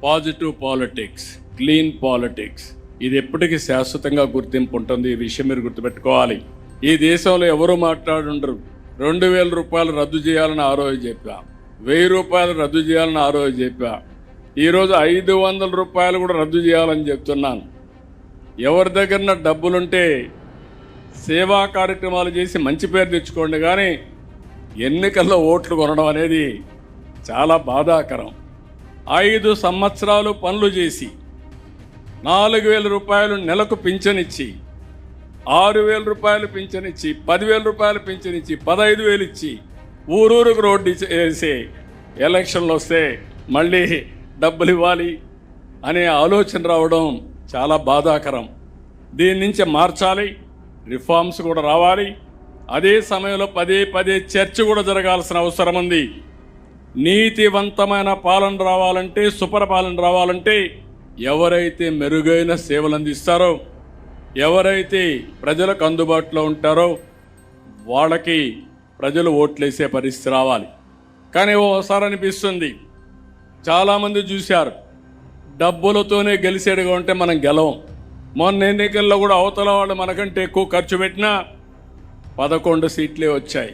Positive politics, clean politics. ఇది ఎప్పటికీ శాశ్వతంగా గుర్తింపు ఉంటుంది. ఈ విషయం మీరు గుర్తుపెట్టుకోవాలి. ఈ దేశంలో ఎవరు మాట్లాడుండరు. 2000 రూపాయలు రద్దు చేయాలని ఆ రోజు చెప్పా, 1000 రూపాయలు రద్దు చేయాలని ఆ రోజు చెప్పా. ఈరోజు 500 రూపాయలు కూడా రద్దు చేయాలని చెప్తున్నాను. ఎవరి దగ్గర డబ్బులుంటే సేవా కార్యక్రమాలు చేసి మంచి పేరు తెచ్చుకోండి, కానీ ఎన్నికల్లో ఓట్లు కొనడం అనేది చాలా బాధాకరం. 5 సంవత్సరాలు పనులు చేసి 4000 రూపాయలు నెలకు పింఛనిచ్చి, 6000 రూపాయలు పింఛనిచ్చి, 10,000 రూపాయలు పింఛనిచ్చి, 15,000 ఇచ్చి ఊరూరుకు రోడ్డు వేసి ఎలక్షన్లు వస్తే మళ్ళీ డబ్బులు ఇవ్వాలి అనే ఆలోచన రావడం చాలా బాధాకరం. దీని నుంచి మార్చాలి, రిఫార్మ్స్ కూడా రావాలి. అదే సమయంలో పదే చర్చ కూడా జరగాల్సిన అవసరం ఉంది. నీతివంతమైన పాలన రావాలంటే, సుపరిపాలన రావాలంటే ఎవరైతే మెరుగైన సేవలు అందిస్తారో, ఎవరైతే ప్రజలకు అందుబాటులో ఉంటారో వాళ్ళకి ప్రజలు ఓట్లేసే పరిస్థితి రావాలి. కానీ ఓసారి అనిపిస్తుంది, చాలామంది చూశారు, డబ్బులతోనే గెలిచేడుగా ఉంటే మనం గెలవం. మొన్న ఎన్నికల్లో కూడా అవతల వాళ్ళు మనకంటే ఎక్కువ ఖర్చు పెట్టినా 11 సీట్లే వచ్చాయి.